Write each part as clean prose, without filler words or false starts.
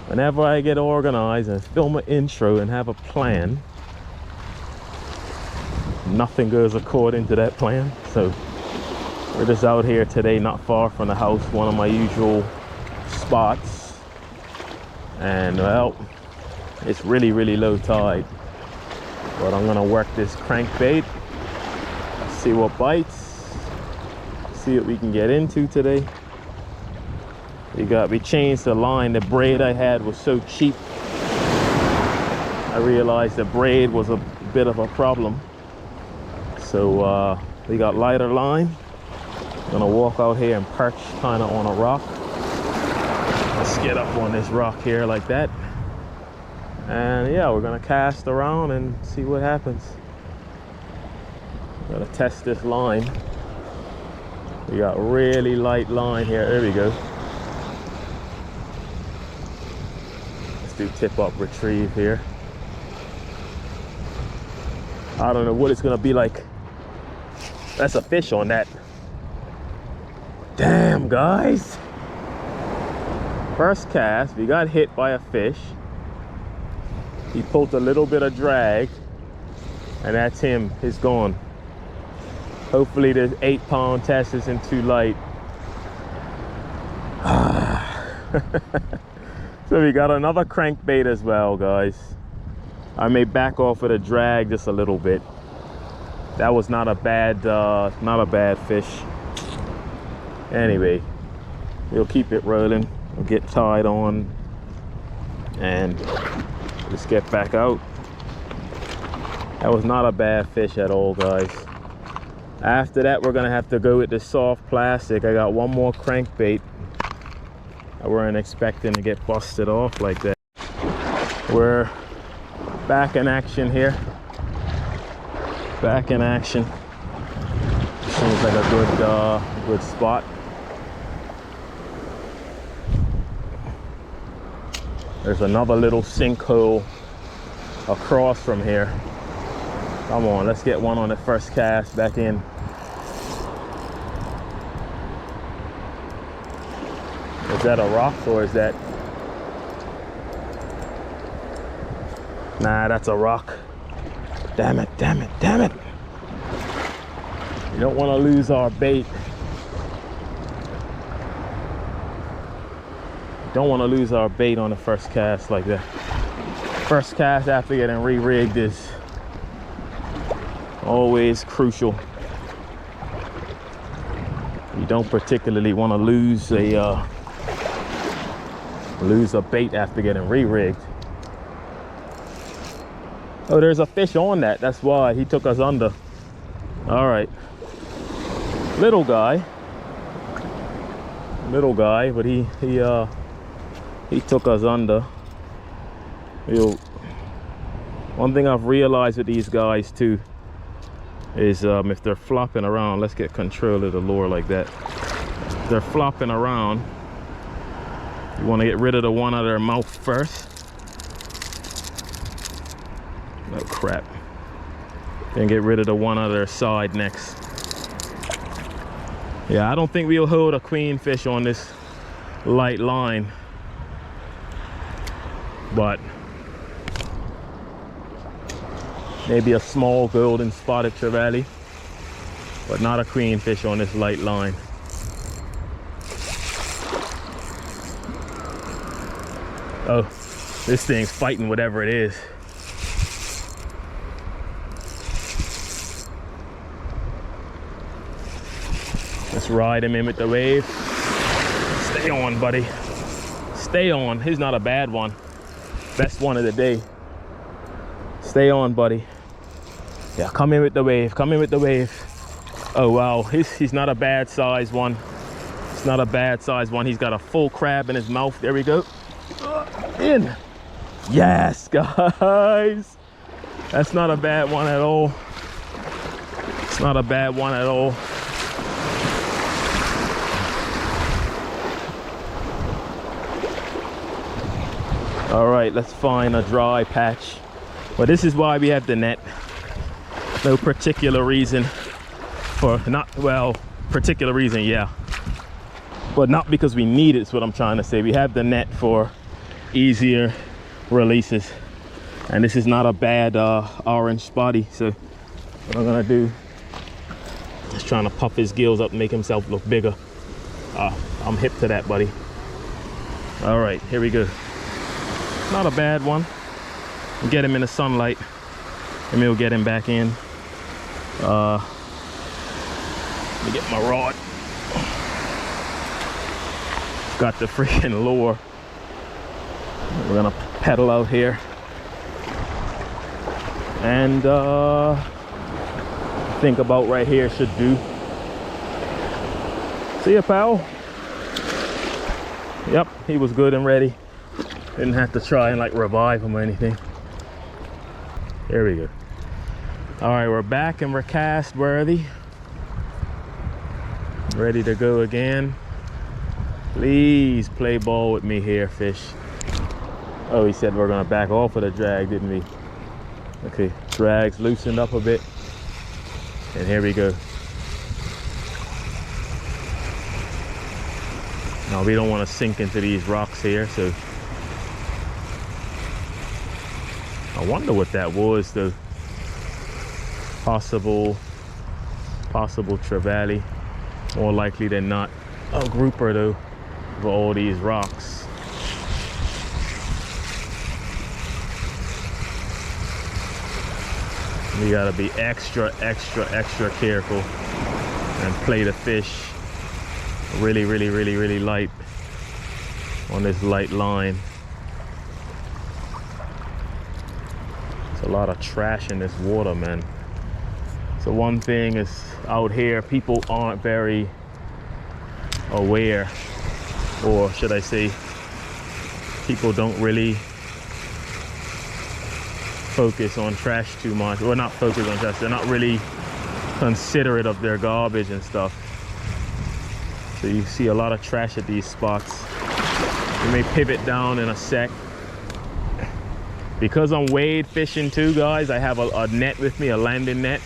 Whenever I get organized and film an intro and have a plan, nothing goes according to that plan. So we're just out here today, not far from the house, one of my usual spots. And well, it's really low tide, but I'm gonna work this crankbait, see what bites, see what we can get into today. We changed the line. The braid I had was so cheap, I realized the braid was a bit of a problem. So we got lighter line. I'm gonna walk out here and perch kind of on a rock. Let's get up on this rock here like that. And yeah, we're gonna cast around and see what happens. Gotta test this line. We got really light line here. There we go. Let's do tip up retrieve here. I don't know what it's gonna be like. That's a fish on that. Damn, guys. First cast, we got hit by a fish. He pulled a little bit of drag, and that's him. He's gone. Hopefully the 8-pound test isn't too light. So we got another crankbait as well, guys. I may back off of the drag just a little bit. That was not a bad fish. Anyway, we'll keep it rolling. We'll get tied on and let's get back out. That was not a bad fish at all, guys. After that, we're gonna have to go with the soft plastic. I got one more crankbait. I weren't expecting to get busted off like that. We're back in action here. Back in action. Seems like a good spot. There's another little sinkhole across from here. Come on, let's get one on the first cast back in. Is that a rock or is that? Nah, that's a rock. Damn it, damn it, damn it. You don't want to lose our bait. Don't want to lose our bait on the first cast like that. First cast after getting re-rigged is always crucial. You don't particularly want to lose a bait after getting re-rigged. Oh, there's a fish on that. That's why he took us under. All right, little guy, but he took us under. One thing I've realized with these guys too is if they're flopping around, let's get control of the lure like that. If they're flopping around, you want to get rid of the one out of their mouth first. Oh crap. Then get rid of the one out of their side next. Yeah, I don't think we'll hold a queen fish on this light line, but maybe a small golden spotted trevally, but not a queen fish on this light line. Oh, this thing's fighting whatever it is. Let's ride him in with the wave. Stay on, buddy. Stay on. He's not a bad one. Best one of the day. Stay on, buddy. Yeah, come in with the wave. Come in with the wave. Oh, wow. He's not a bad size one. It's not a bad size one. He's got a full crab in his mouth. There we go. In. Yes, guys. That's not a bad one at all. It's not a bad one at all. All right, let's find a dry patch. Well, this is why we have the net. No particular reason for not, well, particular reason, yeah. But not because we need it, is what I'm trying to say. We have the net for easier releases. And this is not a bad orange spotty. So what I'm gonna do is trying to puff his gills up and make himself look bigger. I'm hip to that, buddy. All right, here we go. Not a bad one. Get him in the sunlight and we'll get him back in. Let me get my rod. Got the freaking lure. We're gonna pedal out here and think about right here should do. See ya, pal. Yep, he was good and ready. Didn't have to try and like revive him or anything. There we go. All right, we're back and we're cast worthy. Ready to go again. Please play ball with me here, fish. Oh, he said we're gonna back off of the drag, didn't we? Okay, drag's loosened up a bit. And here we go. Now we don't want to sink into these rocks here, so I wonder what that was, the possible trevally. More likely than not a grouper though, for all these rocks. You gotta be extra careful and play the fish really light on this light line. There's a lot of trash in this water, man. So one thing is out here, people aren't very aware, or should I say, people don't really focus on trash too much, or not focus on trash, they're not really considerate of their garbage and stuff. So you see a lot of trash at these spots. We may pivot down in a sec. Because I'm wade fishing too, guys, I have a net with me, a landing net,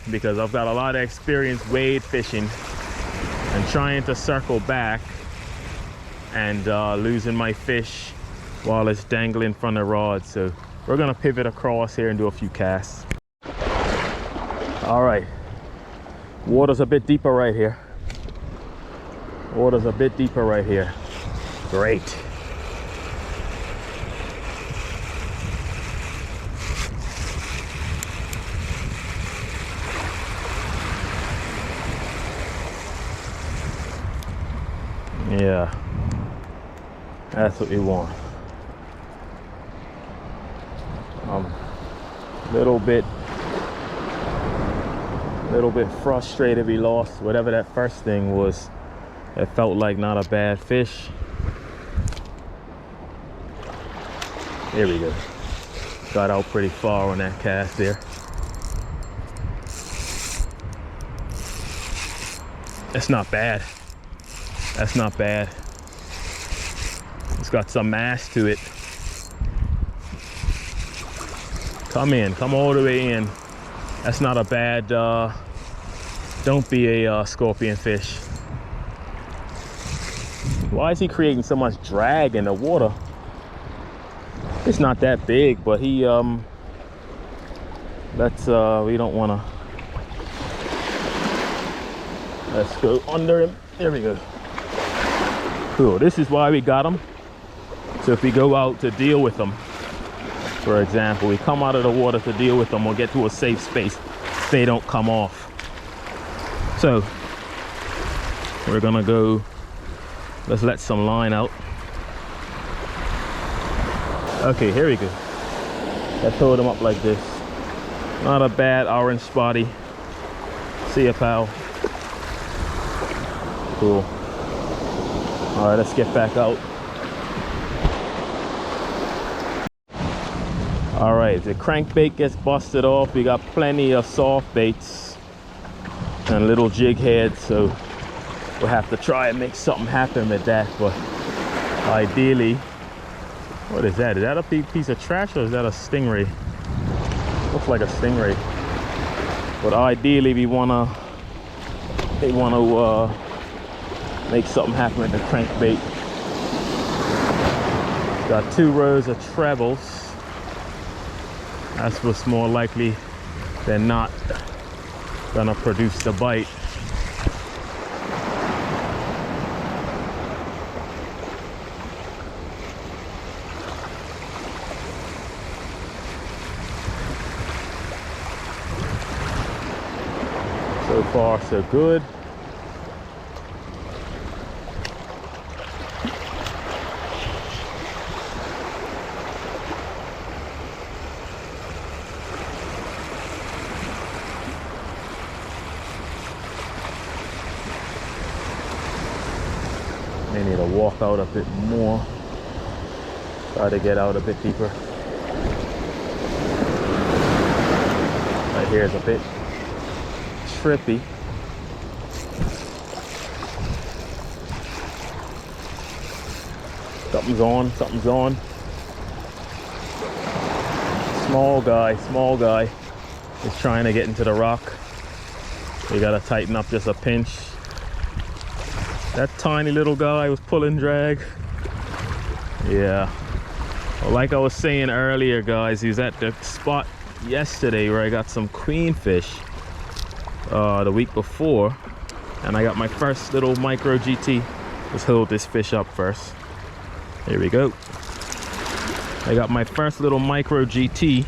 because I've got a lot of experience wade fishing and trying to circle back and losing my fish while it's dangling from the rod. So we're gonna pivot across here and do a few casts. All right, water's a bit deeper right here. Water's a bit deeper right here. Great. Yeah, that's what we want. Little bit frustrated we lost whatever that first thing was. It felt like not a bad fish. There we go. Got out pretty far on that cast there. That's not bad. That's not bad. It's got some mass to it. Come in, come all the way in. That's not a bad, don't be a scorpion fish. Why is he creating so much drag in the water? It's not that big, but he, we don't wanna, let's go under him. There we go. Cool, this is why we got them. So if we go out to deal with them, for example, we come out of the water to deal with them or get to a safe space, they don't come off. So we're gonna go, let's let some line out. Okay, here we go. I pulled them up like this. Not a bad orange spotty. See ya, pal. Cool. All right, let's get back out. All right, the crankbait gets busted off. We got plenty of soft baits and little jig heads, so we'll have to try and make something happen with that. But ideally, what is that? Is that a piece of trash or is that a stingray? Looks like a stingray. But ideally, they wanna make something happen with the crankbait. Got 2 rows of trebles. That's what's more likely than not gonna produce the bite. So far, so good. May need to walk out a bit more. Try to get out a bit deeper. Right here is a bit trippy. Something's on, something's on. Small guy is trying to get into the rock. You gotta tighten up just a pinch. That tiny little guy was pulling drag. Yeah. Well, like I was saying earlier, guys, he was at the spot yesterday where I got some queenfish the week before, and I got my first little micro GT. Let's hold this fish up first. Here we go. I got my first little micro GT,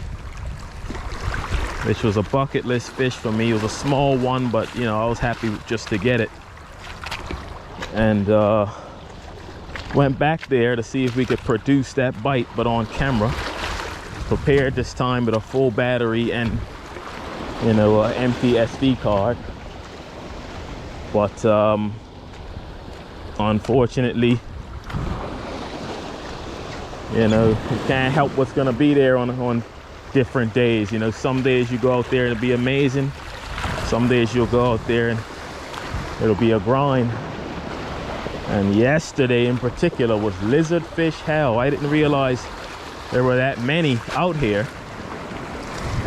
which was a bucket list fish for me. It was a small one, but you know, I was happy just to get it. And went back there to see if we could produce that bite, but on camera. Prepared this time with a full battery and, you know, an empty SD card. But unfortunately, you know, you can't help what's gonna be there on different days. You know, some days you go out there and it'll be amazing. Some days you'll go out there and it'll be a grind. And yesterday in particular was lizardfish hell. I didn't realize there were that many out here.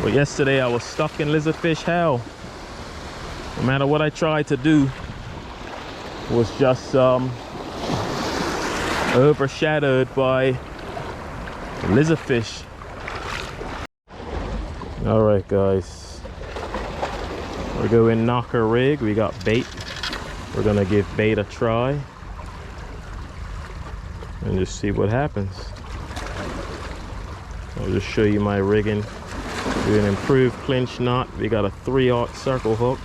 But yesterday I was stuck in lizardfish hell. No matter what I tried to do, was just overshadowed by lizardfish. All right, guys. We're going knocker rig. We got bait. We're gonna give bait a try and just see what happens. I'll just show you my rigging. Do an improved clinch knot. We got a 3/0 circle hook.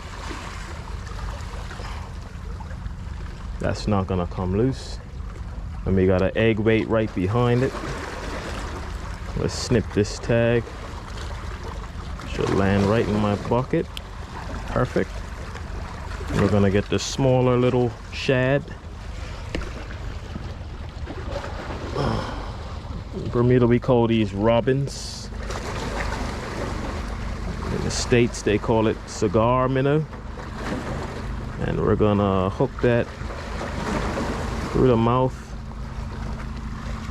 That's not gonna come loose. And we got an egg weight right behind it. Let's snip this tag. Should land right in my bucket. Perfect. And we're gonna get the smaller little shad. Bermuda, we call these robins. In the States, they call it cigar minnow. And we're gonna hook that through the mouth.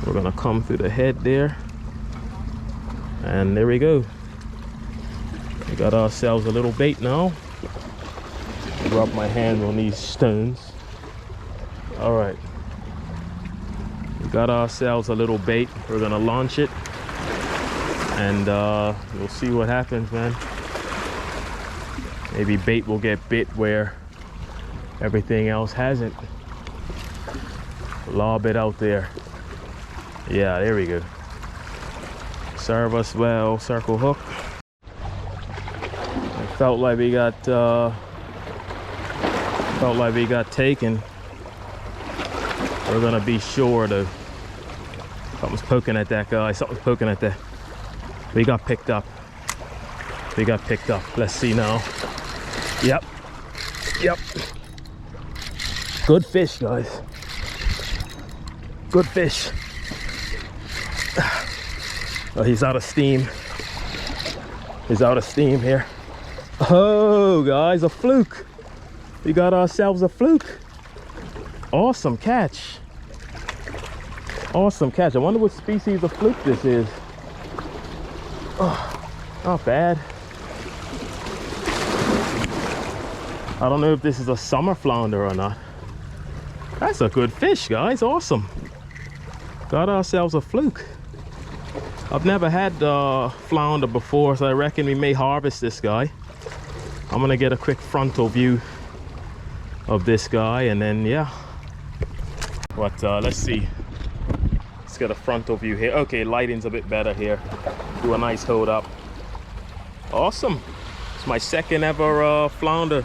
We're gonna come through the head there. And there we go. We got ourselves a little bait now. Rub my hand on these stones. All right. We got ourselves a little bait. We're gonna launch it, and we'll see what happens, man. Maybe bait will get bit where everything else hasn't. Lob it out there. Yeah, there we go. Serve us well, circle hook. It felt like we got taken. We're gonna be sure though. Something's poking at that guy. Something's poking at that. We got picked up. We got picked up. Let's see now. Yep. Yep. Good fish, guys. Good fish. Oh, he's out of steam. He's out of steam here. Oh, guys, a fluke. We got ourselves a fluke. Awesome catch. Awesome catch. I wonder what species of fluke this is. Oh, not bad. I don't know if this is a summer flounder or not. That's a good fish, guys. Awesome. Got ourselves a fluke. I've never had flounder before, so I reckon we may harvest this guy. I'm gonna get a quick frontal view of this guy, and then yeah. But let's see. Let's get a frontal view here. Okay, lighting's a bit better here. Do a nice hold up. Awesome. It's my second ever flounder.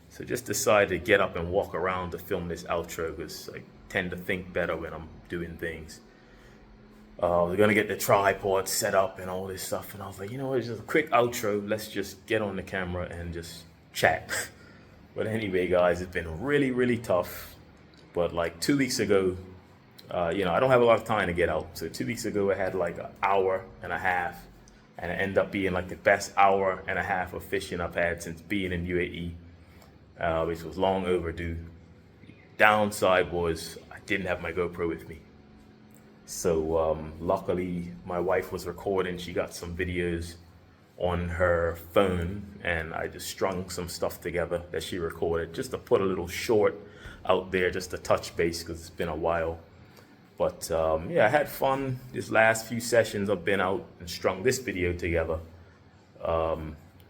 So just decided to get up and walk around to film this outro, because I tend to think better when I'm doing things. We're gonna get the tripod set up and all this stuff, and I was like, you know what, it's just a quick outro. Let's just get on the camera and just chat. But anyway, guys, it's been really tough. But like 2 weeks ago, you know, I don't have a lot of time to get out. So 2 weeks ago, I had like an hour and a half, and it ended up being like the best hour and a half of fishing I've had since being in UAE, which was long overdue. Downside was I didn't have my GoPro with me. So luckily my wife was recording. She got some videos on her phone, and I just strung some stuff together that she recorded just to put a little short out there, just to touch base, because it's been a while. But yeah, I had fun. This last few sessions I've been out and strung this video together.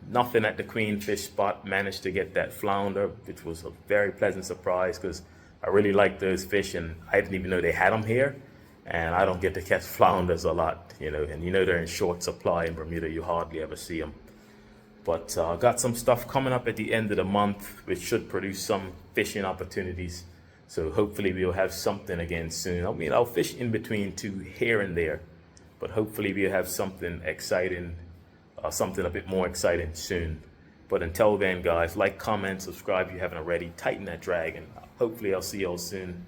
Nothing at the queenfish spot. Managed to get that flounder, which was a very pleasant surprise, because I really like those fish, and I didn't even know they had them here. And I don't get to catch flounders a lot, you know, and you know they're in short supply in Bermuda. You hardly ever see them. But got some stuff coming up at the end of the month, which should produce some fishing opportunities. So hopefully we'll have something again soon. I mean, I'll fish in between two here and there, but hopefully we'll have something exciting, something a bit more exciting soon. But until then, guys, like, comment, subscribe if you haven't already. Tighten that drag, and hopefully I'll see y'all soon.